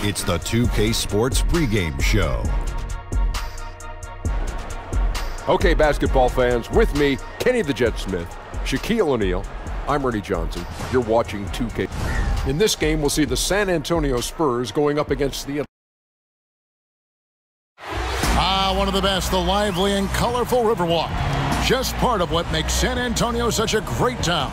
It's the 2K Sports pregame show. Okay, basketball fans, with me, Kenny the Jet Smith, Shaquille O'Neal, I'm Ernie Johnson. You're watching 2K. In this game, we'll see the San Antonio Spurs going up against the... One of the best, the lively and colorful Riverwalk. Just part of what makes San Antonio such a great town.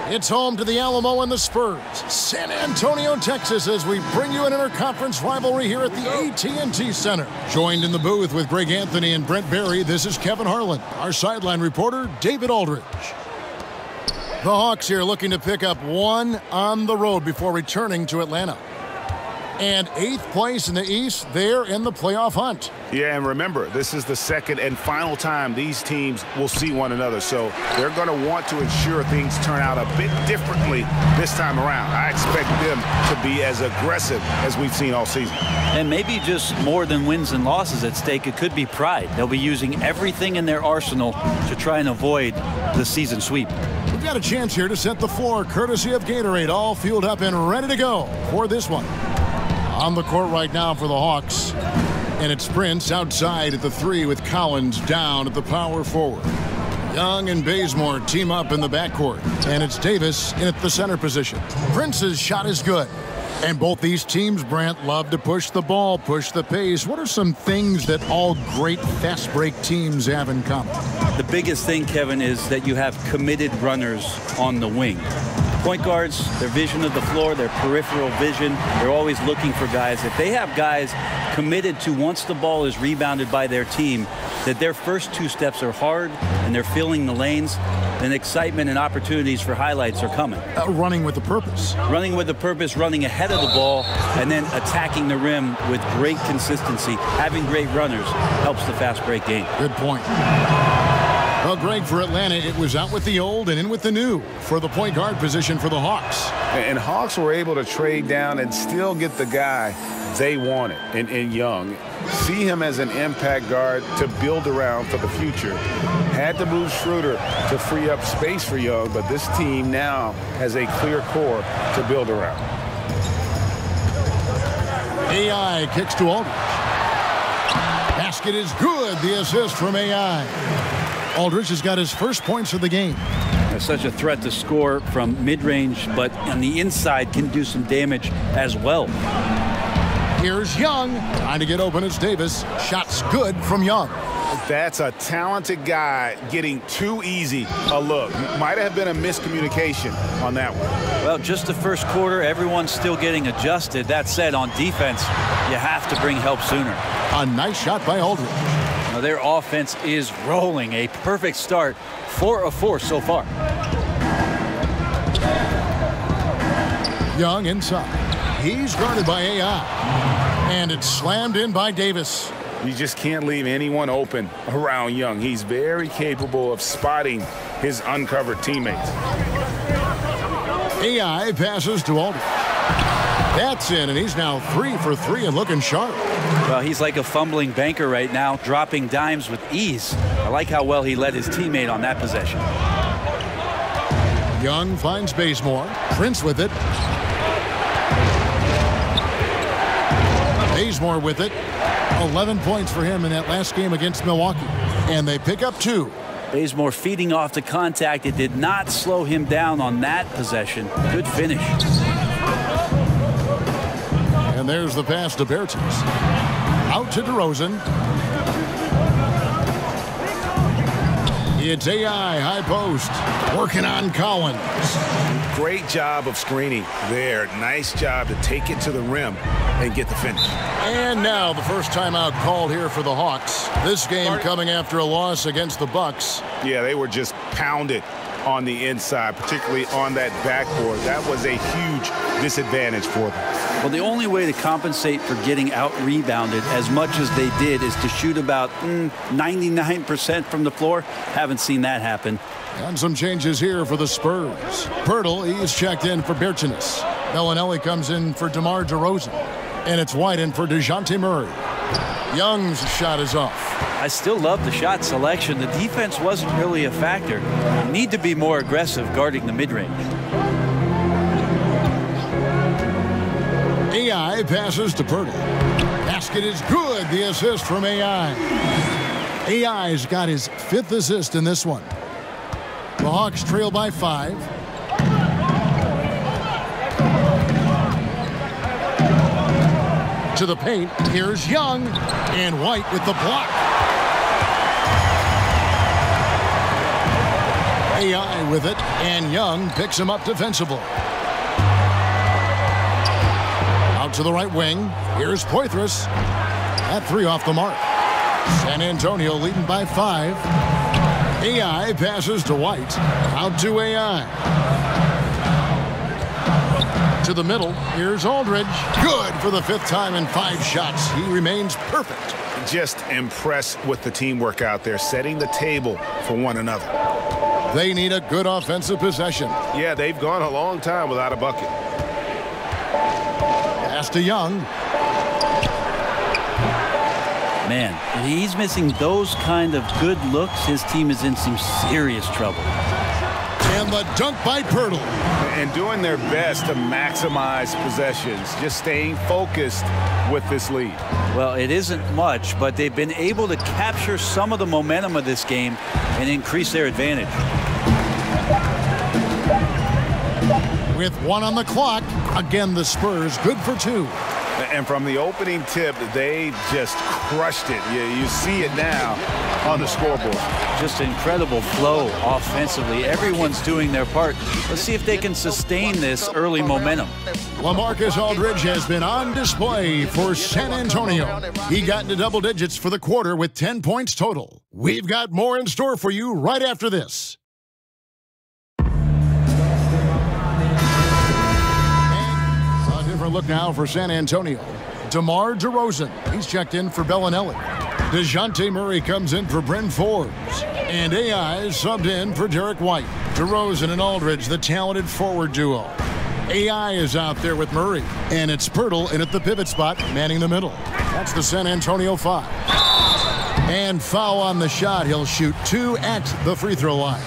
It's home to the Alamo and the Spurs. San Antonio, Texas, as we bring you an interconference rivalry here at the AT&T Center. Joined in the booth with Greg Anthony and Brent Barry, this is Kevin Harlan. Our sideline reporter, David Aldridge. The Hawks here looking to pick up one on the road before returning to Atlanta. And 8th place in the East, they're in the playoff hunt. Yeah, and remember, this is the second and final time these teams will see one another. So they're going to want to ensure things turn out a bit differently this time around. I expect them to be as aggressive as we've seen all season. And maybe just more than wins and losses at stake. It could be pride. They'll be using everything in their arsenal to try and avoid the season sweep. We've got a chance here to set the floor, courtesy of Gatorade, all fueled up and ready to go for this one. On the court right now for the Hawks. And it's Prince outside at the 3 with Collins down at the power forward. Young and Bazemore team up in the backcourt. And it's Davis in at the center position. Prince's shot is good. And both these teams, Brant, love to push the ball, push the pace. What are some things that all great fast break teams have in common? The biggest thing, Kevin, is that you have committed runners on the wing. Point guards, their vision of the floor, their peripheral vision, they're always looking for guys. If they have guys committed to, once the ball is rebounded by their team, that their first 2 steps are hard and they're filling the lanes, then excitement and opportunities for highlights are coming. Running with a purpose. Running with a purpose, running ahead of the ball, and then attacking the rim with great consistency. Having great runners helps the fast break game. Good point. Well, Greg, for Atlanta, it was out with the old and in with the new for the point guard position for the Hawks. And Hawks were able to trade down and still get the guy they wanted in Young. See him as an impact guard to build around for the future. Had to move Schroeder to free up space for Young, but this team now has a clear core to build around. AI kicks to Aldridge. Basket is good. The assist from AI. Aldridge has got his first points of the game. There's such a threat to score from mid-range, but on the inside can do some damage as well. Here's Young. Trying to get open. It's Davis. Shot's good from Young. That's a talented guy getting too easy a look. Might have been a miscommunication on that one. Well, just the first quarter, everyone's still getting adjusted. That said, on defense, you have to bring help sooner. A nice shot by Aldridge. Now, their offense is rolling. A perfect start. 4 of 4 so far. Young inside. He's guarded by AI. And it's slammed in by Davis. You just can't leave anyone open around Young. He's very capable of spotting his uncovered teammates. AI passes to Aldridge. That's in, and he's now 3 for 3 and looking sharp. Well, he's like a fumbling banker right now, dropping dimes with ease. I like how well he led his teammate on that possession. Young finds Bazemore. Prince with it. Bazemore with it. 11 points for him in that last game against Milwaukee. And they pick up 2. Bazemore feeding off the contact. It did not slow him down on that possession. Good finish. And there's the pass to Bertans. Out to DeRozan. It's AI, high post. Working on Collins. Great job of screening there. Nice job to take it to the rim and get the finish. And now the first timeout called here for the Hawks. This game coming after a loss against the Bucks. Yeah, they were just pounded on the inside, particularly on that backboard. That was a huge disadvantage for them. Well, the only way to compensate for getting out-rebounded as much as they did is to shoot about 99% from the floor. Haven't seen that happen. And some changes here for the Spurs. Pirtle, he's checked in for Bertans. Bellinelli comes in for DeMar DeRozan. And it's White in for DeJounte Murray. Young's shot is off. I still love the shot selection. The defense wasn't really a factor. You need to be more aggressive guarding the mid-range. AI passes to Pirtle. Basket is good. The assist from AI. AI's got his 5th assist in this one. The Hawks trail by 5. To the paint. Here's Young. And White with the block. AI with it. And Young picks him up defensively. Out to the right wing. Here's Poitras. That 3 off the mark. San Antonio leading by 5. AI passes to White. Out to AI. To the middle. Here's Aldridge. Good for the 5th time in 5 shots. He remains perfect. Just impressed with the teamwork out there, setting the table for one another. They need a good offensive possession. Yeah, they've gone a long time without a bucket. Pass to Young. Man, if he's missing those kind of good looks, his team is in some serious trouble. And the dunk by Pirtle. And doing their best to maximize possessions, just staying focused with this lead. Well, it isn't much, but they've been able to capture some of the momentum of this game and increase their advantage. With 1 on the clock, again the Spurs good for 2. And from the opening tip, they just crushed it. You see it now on the scoreboard. Just incredible flow offensively. Everyone's doing their part. Let's see if they can sustain this early momentum. LaMarcus Aldridge has been on display for San Antonio. He got into double digits for the quarter with 10 points total. We've got more in store for you right after this. Look now for San Antonio. DeMar DeRozan. He's checked in for Bellinelli. DeJounte Murray comes in for Bryn Forbes. And AI is subbed in for Derek White. DeRozan and Aldridge, the talented forward duo. AI is out there with Murray. And it's Pirtle in at the pivot spot, manning the middle. That's the San Antonio 5. And foul on the shot. He'll shoot 2 at the free throw line.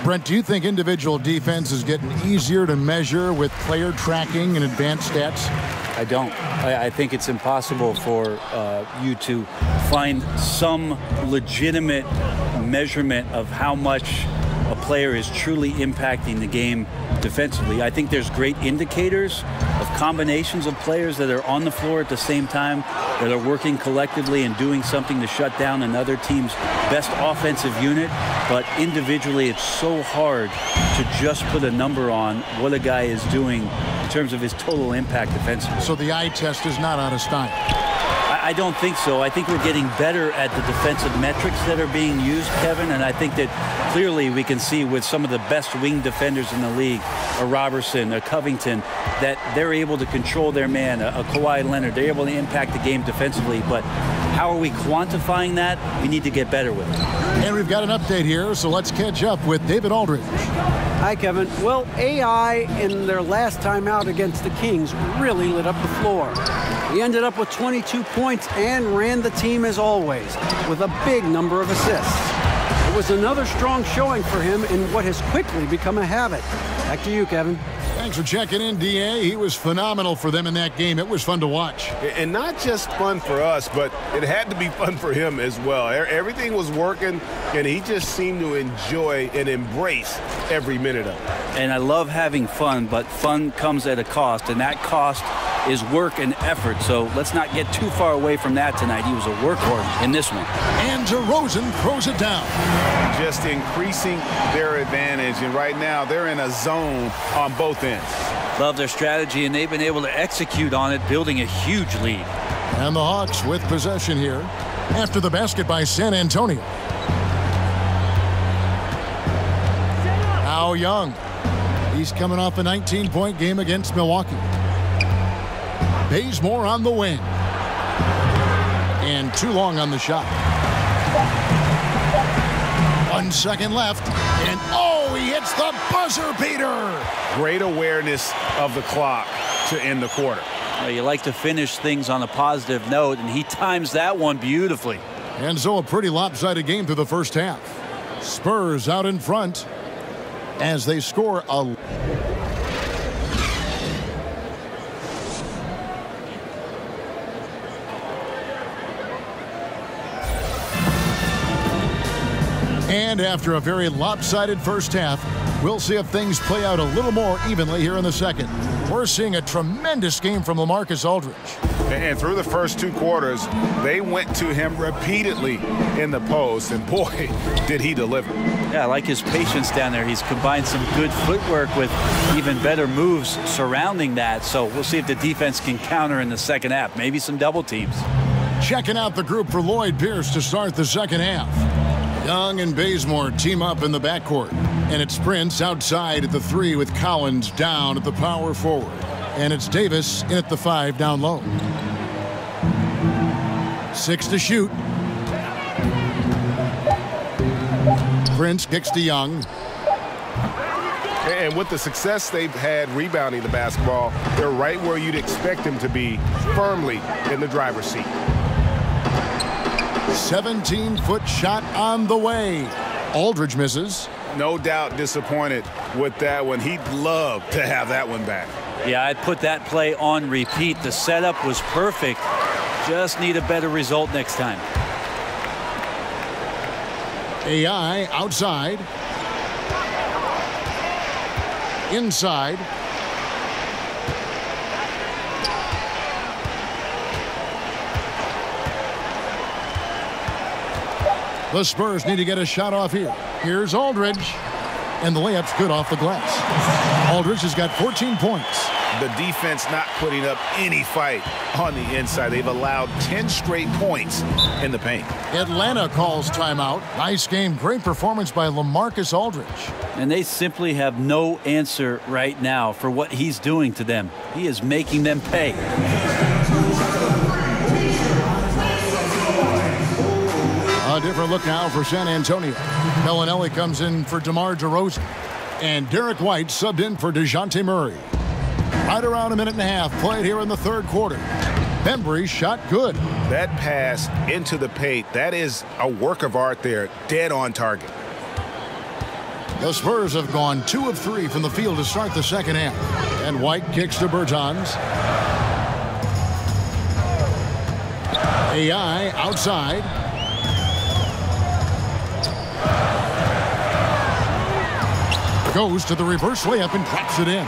Brent, do you think individual defense is getting easier to measure with player tracking and advanced stats? I don't. I think it's impossible for you to find some legitimate measurement of how much a player is truly impacting the game defensively. I think there's great indicators of combinations of players that are on the floor at the same time, that are working collectively and doing something to shut down another team's best offensive unit. But individually, it's so hard to just put a number on what a guy is doing in terms of his total impact defensively. So the eye test is not out of style. I don't think so. I think we're getting better at the defensive metrics that are being used, Kevin, and I think that clearly we can see with some of the best wing defenders in the league, a Robertson, a Covington, that they're able to control their man, a Kawhi Leonard. They're able to impact the game defensively, but how are we quantifying that? We need to get better with it. And we've got an update here, so let's catch up with David Aldridge. Hi, Kevin. Well, AI in their last time out against the Kings really lit up the floor. He ended up with 22 points and ran the team as always, with a big number of assists. It was another strong showing for him in what has quickly become a habit. Back to you, Kevin. Thanks for checking in, DA. He was phenomenal for them in that game. It was fun to watch. And not just fun for us, but it had to be fun for him as well. Everything was working, and he just seemed to enjoy and embrace every minute of it. And I love having fun, but fun comes at a cost, and that cost is work and effort. So let's not get too far away from that tonight. He was a workhorse in this one. And DeRozan throws it down. Just increasing their advantage, and right now they're in a zone on both ends. Love their strategy, and they've been able to execute on it, building a huge lead. And the Hawks with possession here after the basket by San Antonio. Now Young. He's coming off a 19-point game against Milwaukee. Bazemore on the wing. And too long on the shot. 1 second left. And oh, he hits the buzzer beater. Great awareness of the clock to end the quarter. Well, you like to finish things on a positive note, and he times that one beautifully. And so a pretty lopsided game through the first half. Spurs out in front as they score a... And after a very lopsided first half, we'll see if things play out a little more evenly here in the second. We're seeing a tremendous game from LaMarcus Aldridge. And through the first 2 quarters, they went to him repeatedly in the post, and boy, did he deliver. Yeah, I like his patience down there. He's combined some good footwork with even better moves surrounding that. So we'll see if the defense can counter in the second half. Maybe some double teams. Checking out the group for Lloyd Pierce to start the second half. Young and Bazemore team up in the backcourt. And it's Prince outside at the 3 with Collins down at the power forward. And it's Davis in at the 5 down low. 6 to shoot. Prince kicks to Young. And with the success they've had rebounding the basketball, they're right where you'd expect them to be, firmly in the driver's seat. 17-foot shot on the way. Aldridge misses. No doubt disappointed with that one. He'd love to have that one back. Yeah, I'd put that play on repeat. The setup was perfect. Just need a better result next time. AI outside. Inside. The Spurs need to get a shot off here. Here's Aldridge. And the layup's good off the glass. Aldridge has got 14 points. The defense not putting up any fight on the inside. They've allowed 10 straight points in the paint. Atlanta calls timeout. Nice game. Great performance by LaMarcus Aldridge. And they simply have no answer right now for what he's doing to them. He is making them pay. A different look now for San Antonio. Bellinelli comes in for DeMar DeRozan. And Derek White subbed in for DeJounte Murray. Right around a minute and a half played here in the third quarter. Bembry shot good. That pass into the paint, that is a work of art there. Dead on target. The Spurs have gone 2 of 3 from the field to start the second half. And White kicks to Bertans. AI outside. Goes to the reverse layup and drops it in.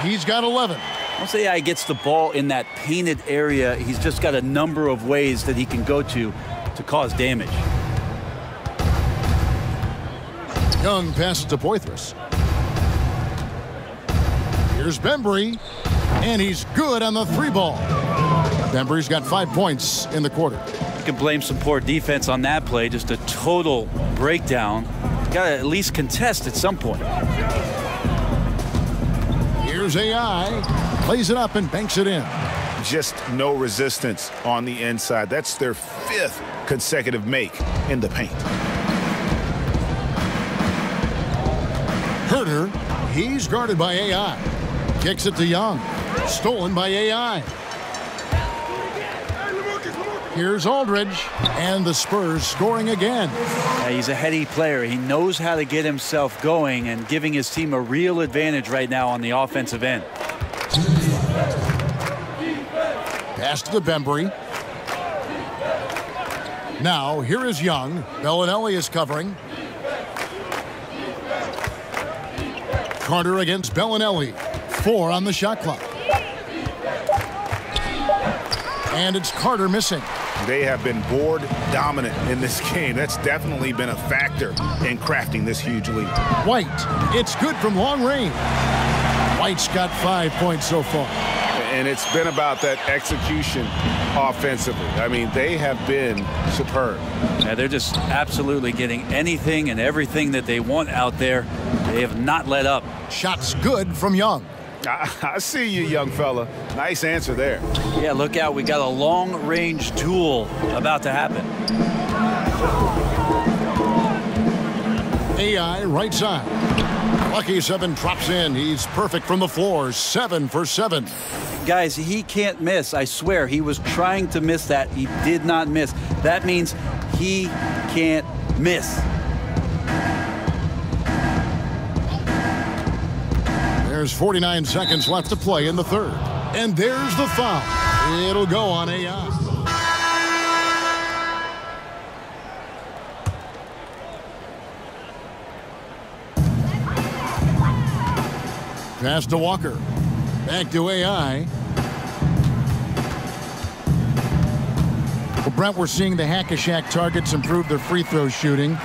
He's got 11. Once AI gets the ball in that painted area, he's just got a number of ways that he can go to cause damage. Young passes to Poitras. Here's Bembry. And he's good on the 3-ball. Bembry's got 5 points in the quarter. You can blame some poor defense on that play. Just a total breakdown. Got to at least contest at some point. Here's AI. Plays it up and banks it in. Just no resistance on the inside. That's their 5th consecutive make in the paint. Herter. He's guarded by AI. Kicks it to Young. Stolen by AI. Here's Aldridge. And the Spurs scoring again. Yeah, he's a heady player. He knows how to get himself going and giving his team a real advantage right now on the offensive end. Pass to the Bembry. Now, here is Young. Bellinelli is covering. Carter against Bellinelli. 4 on the shot clock. And it's Carter missing. They have been board dominant in this game. That's definitely been a factor in crafting this huge lead. White. It's good from long range. White's got 5 points so far. And it's been about that execution offensively. I mean, they have been superb. Yeah, they're just absolutely getting anything and everything that they want out there. They have not let up. Shots good from Young. I see you, young fella. Nice answer there. Yeah, look out. We got a long-range duel about to happen. AI right side. Lucky 7 drops in. He's perfect from the floor. 7 for 7. Guys, he can't miss. I swear, he was trying to miss that. He did not miss. That means he can't miss. There's 49 seconds left to play in the third. And there's the foul. It'll go on AI. Pass to Walker. Back to AI. Well, Brent, we're seeing the Hack-a-Shack targets improve their free throw shooting.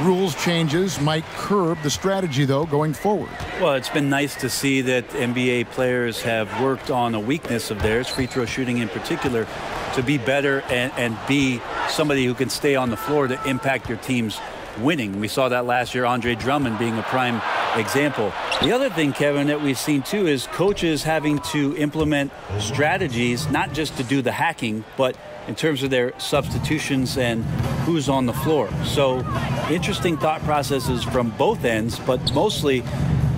Rules changes might curb the strategy, though, going forward. Well, it's been nice to see that NBA players have worked on a weakness of theirs, free throw shooting in particular, to be better and be somebody who can stay on the floor to impact your team's winning. We saw that last year, Andre Drummond being a prime example. The other thing, Kevin, that we've seen too is coaches having to implement strategies, not just to do the hacking, but in terms of their substitutions and who's on the floor. So interesting thought processes from both ends, but mostly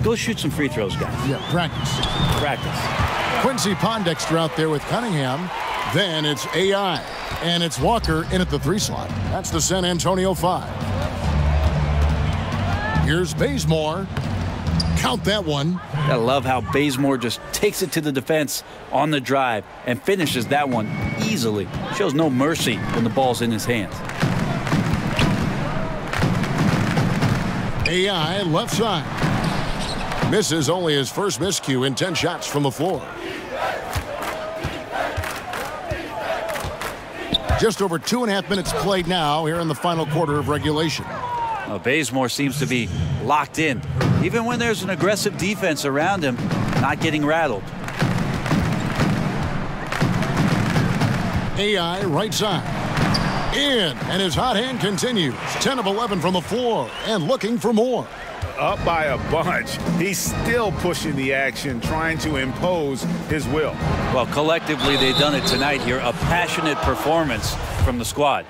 go shoot some free throws, guys. Yeah, practice. Practice. Quincy Pondexter out there with Cunningham. Then it's AI. And it's Walker in at the 3 slot. That's the San Antonio 5. Here's Bazemore. Count that one. I love how Bazemore just takes it to the defense on the drive and finishes that one easily. Shows no mercy when the ball's in his hands. AI left side. Misses only his first miscue in 10 shots from the floor. Just over 2.5 minutes played now here in the final quarter of regulation. Bazemore seems to be locked in. Even when there's an aggressive defense around him, not getting rattled. AI right side. In, and his hot hand continues. 10 of 11 from the floor and looking for more. Up by a bunch. He's still pushing the action, trying to impose his will. Well, collectively, they've done it tonight here. A passionate performance from the squad.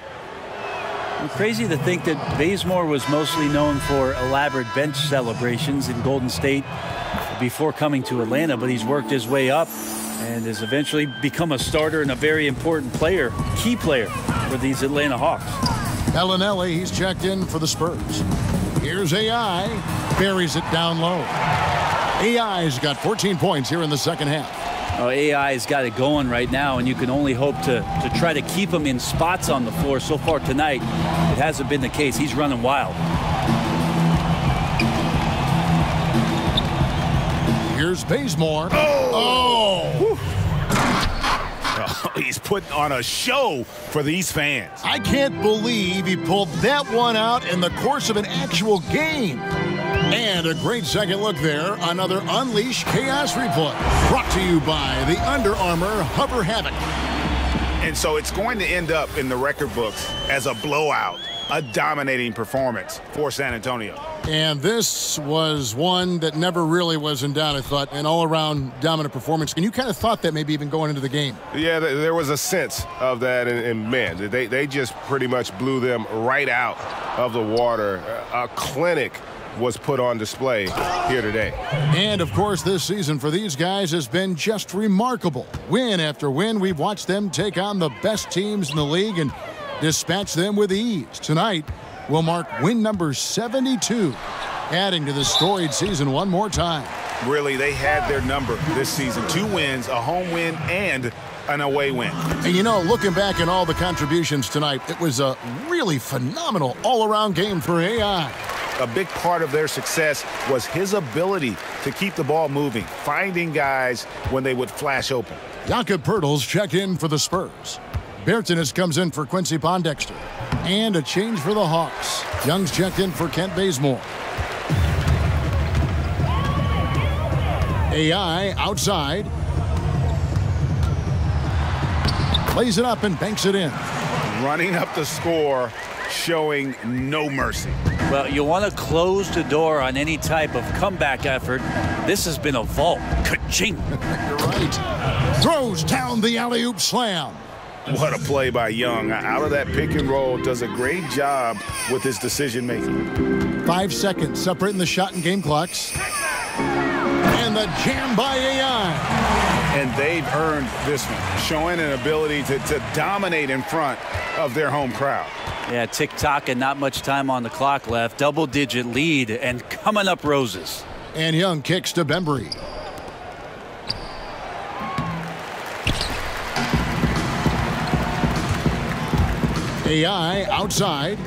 Crazy to think that Bazemore was mostly known for elaborate bench celebrations in Golden State before coming to Atlanta, but he's worked his way up and has eventually become a starter and a very important player, key player for these Atlanta Hawks. Bellinelli, he's checked in for the Spurs. Here's AI, buries it down low. AI's got 14 points here in the second half. AI's got it going right now, and you can only hope to try to keep him in spots on the floor. So far tonight, it hasn't been the case. He's running wild. Here's Bazemore. Oh! He's putting on a show for these fans. I can't believe he pulled that one out in the course of an actual game. And a great second look there. Another Unleash Chaos replay. Brought to you by the Under Armour Hover Havoc. And so it's going to end up in the record books as a blowout, a dominating performance for San Antonio. And this was one that never really was in doubt, I thought, an all-around dominant performance. And you kind of thought that maybe even going into the game. Yeah, there was a sense of that, and man, they just pretty much blew them right out of the water. A clinic was put on display here today. And, of course, this season for these guys has been just remarkable. Win after win, we've watched them take on the best teams in the league and dispatch them with ease. Tonight will mark win number 72, adding to the storied season one more time. Really, they had their number this season. 2 wins, a home win, and an away win. And, you know, looking back at all the contributions tonight, it was a really phenomenal all-around game for AI. A big part of their success was his ability to keep the ball moving, finding guys when they would flash open. Jakob Poeltl's checked in for the Spurs. Bertanis comes in for Quincy Pondexter. And a change for the Hawks. Young's checked in for Kent Bazemore. AI outside. Plays it up and banks it in. Running up the score, showing no mercy. Well, you want to close the door on any type of comeback effort. This has been a vault. Ka-ching. You're right. Throws down the alley-oop slam. What a play by Young. Out of that pick and roll, does a great job with his decision making. 5 seconds separating the shot and game clocks. And the jam by AI. and they've earned this one, showing an ability to dominate in front of their home crowd. Yeah, tick-tock and not much time on the clock left. Double-digit lead and coming up roses. And Young kicks to Bembry. AI outside.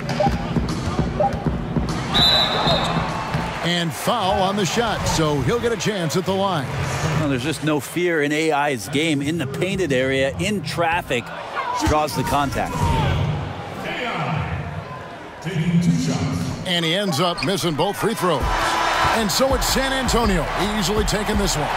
And foul on the shot, so he'll get a chance at the line. Well, there's just no fear in AI's game. In the painted area, in traffic, draws the contact. Taking 2 shots. And he ends up missing both free throws. And so it's San Antonio easily taking this one.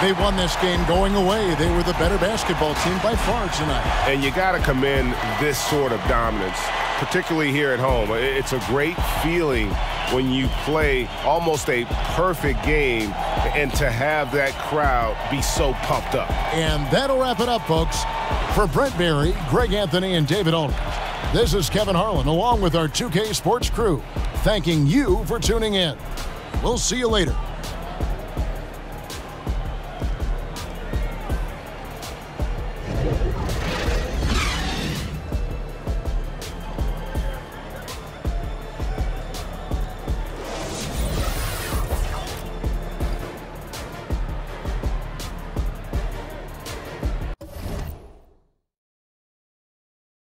They won this game going away. They were the better basketball team by far tonight. And you got to commend this sort of dominance, particularly here at home. It's a great feeling when you play almost a perfect game and to have that crowd be so pumped up. And that'll wrap it up, folks. For Brent Berry, Greg Anthony, and David Aldridge, this is Kevin Harlan along with our 2K Sports crew, thanking you for tuning in. We'll see you later.